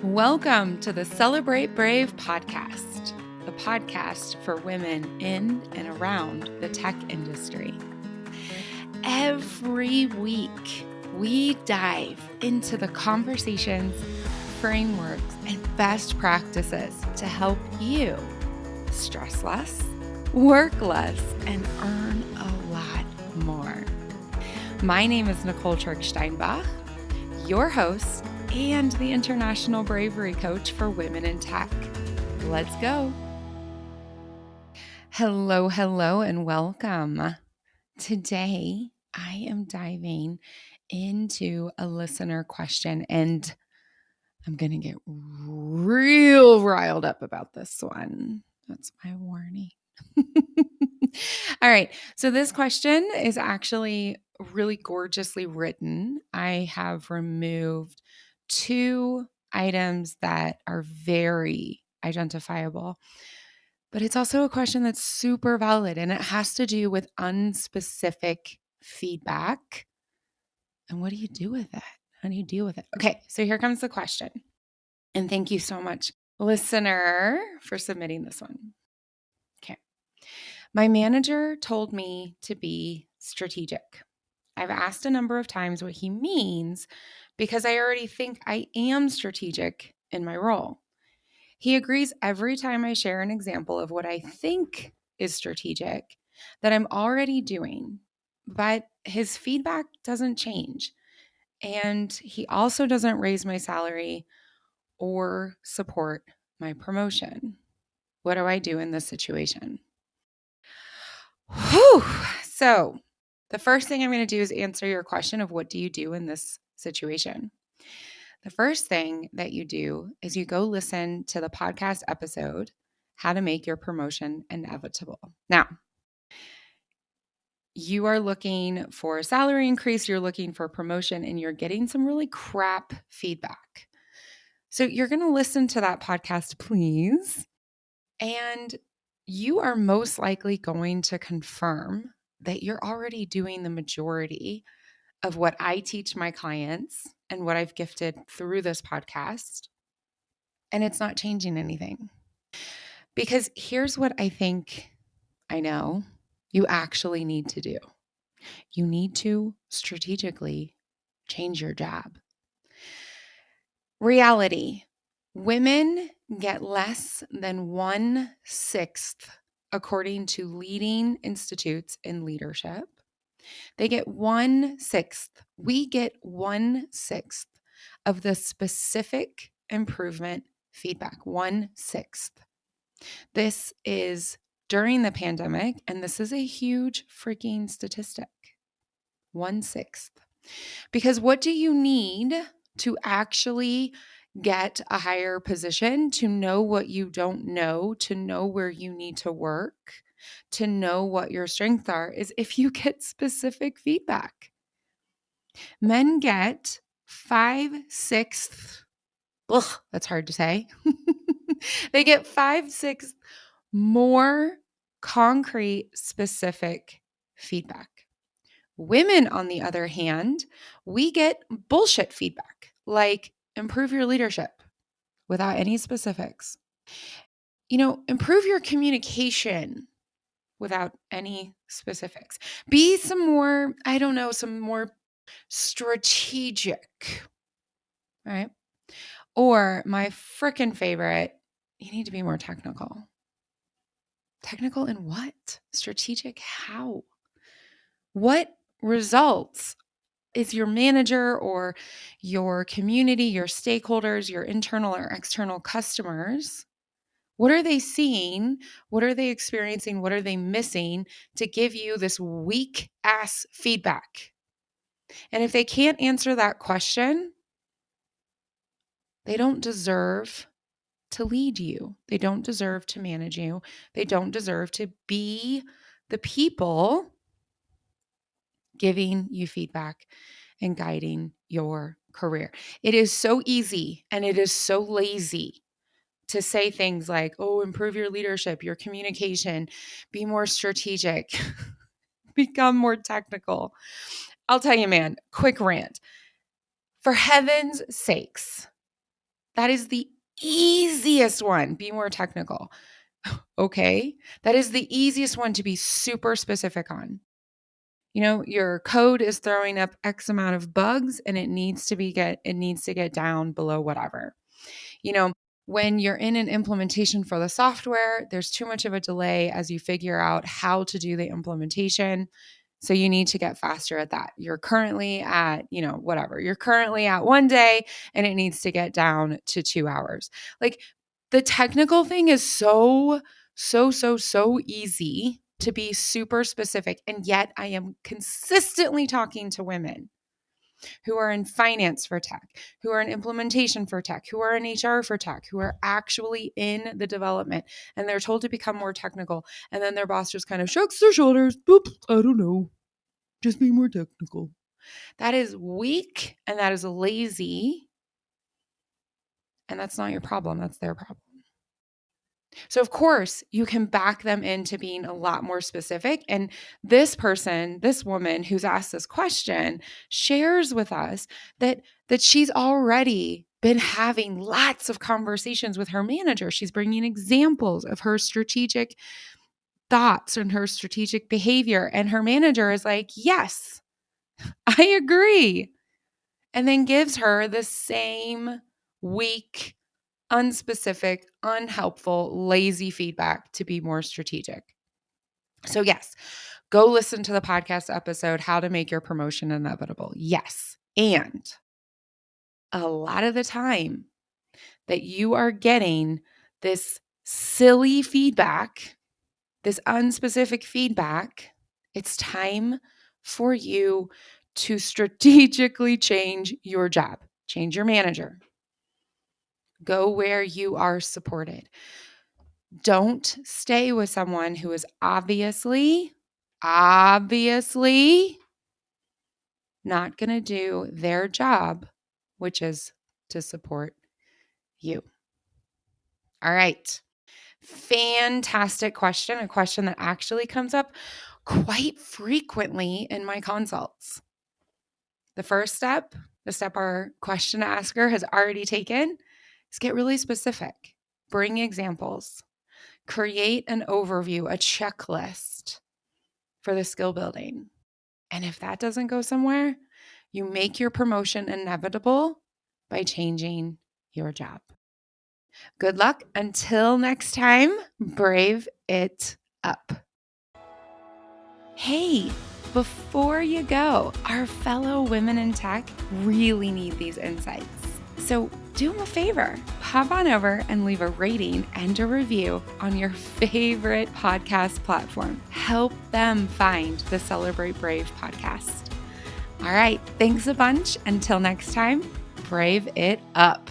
Welcome to the Celebrate Brave podcast, the podcast for women in and around the tech industry. Every week, we dive into the conversations, frameworks, and best practices to help you stress less, work less, and earn a lot more. My name is Nicole Steinbach, your host and the International Bravery Coach for Women in Tech. Let's go. Hello, and welcome. Today, I am diving into a listener question, and I'm going to get real riled up about this one. That's my warning. All right. So this question is actually really gorgeously written. I have removed 2 items that are very identifiable, but it's also a question that's super valid, and it has to do with unspecific feedback. And what do you do with it? How do you deal with it? Okay, so here comes the question. And thank you so much, listener, for submitting this one. Okay. My manager told me to be strategic. I've asked a number of times what he means because I already think I am strategic in my role. He agrees every time I share an example of what I think is strategic that I'm already doing, but his feedback doesn't change. And he also doesn't raise my salary or support my promotion. What do I do in this situation? Whew. So, the first thing I'm going to do is answer your question of what do you do in this situation? The first thing that you do is you go listen to the podcast episode, How to Make Your Promotion Inevitable. Now, you are looking for a salary increase, you're looking for a promotion, and you're getting some really crap feedback. So you're going to listen to that podcast, please. And you are most likely going to confirm that you're already doing the majority of what I teach my clients and what I've gifted through this podcast. And it's not changing anything. Because here's what I think I know you actually need to do. You need to strategically change your job. Reality. Women get less than 1/6, according to leading institutes in leadership. They get 1/6. We get 1/6 of the specific improvement feedback. 1/6. This is during the pandemic, and this is a huge freaking statistic. 1/6. Because what do you need to actually get a higher position, to know what you don't know, to know where you need to work, to know what your strengths are, is if you get specific feedback. Men get 5/6, that's hard to say. They get 5/6 more concrete, specific feedback. Women, on the other hand, we get bullshit feedback, like improve your leadership without any specifics. Improve your communication without any specifics. Be some more strategic, right? Or my frickin' favorite, you need to be more technical. Technical in what? Strategic how? What results is your manager or your community, your stakeholders, your internal or external customers, what are they seeing? What are they experiencing? What are they missing to give you this weak ass feedback? And if they can't answer that question, they don't deserve to lead you. They don't deserve to manage you. They don't deserve to be the people giving you feedback and guiding your career. It is so easy and it is so lazy to say things like, oh, improve your leadership, your communication, be more strategic, become more technical. I'll tell you, man, quick rant. For heaven's sakes, That is the easiest one. Be more technical. Okay. That is the easiest one to be super specific on. Your code is throwing up X amount of bugs and it needs to get down below whatever. When you're in an implementation for the software, there's too much of a delay as you figure out how to do the implementation. So you need to get faster at that. You're currently at, whatever. You're currently at 1 day and it needs to get down to 2 hours. Like the technical thing is so easy to be super specific. And yet I am consistently talking to women who are in finance for tech, who are in implementation for tech, who are in HR for tech, who are actually in the development, and they're told to become more technical. And then their boss just kind of shrugs their shoulders. Boop, I don't know. Just be more technical. That is weak and that is lazy. And that's not your problem. That's their problem. So, of course, you can back them into being a lot more specific. And this woman who's asked this question, shares with us that she's already been having lots of conversations with her manager. She's bringing examples of her strategic thoughts and her strategic behavior. And her manager is like, yes, I agree. And then gives her the same weak, unspecific, unhelpful, lazy feedback to be more strategic. So yes, go listen to the podcast episode, How to Make Your Promotion Inevitable. Yes. And a lot of the time that you are getting this silly feedback, this unspecific feedback, it's time for you to strategically change your job, change your manager. Go where you are supported. Don't stay with someone who is obviously not going to do their job, which is to support you. All right. Fantastic question. A question that actually comes up quite frequently in my consults. The first step, the step our question asker has already taken, is get really specific. Bring examples. Create an overview, a checklist for the skill building. And if that doesn't go somewhere, you make your promotion inevitable by changing your job. Good luck. Until next time, brave it up. Hey, before you go, our fellow women in tech really need these insights. So do them a favor, pop on over and leave a rating and a review on your favorite podcast platform. Help them find the Celebrate Brave podcast. All right, thanks a bunch. Until next time, brave it up.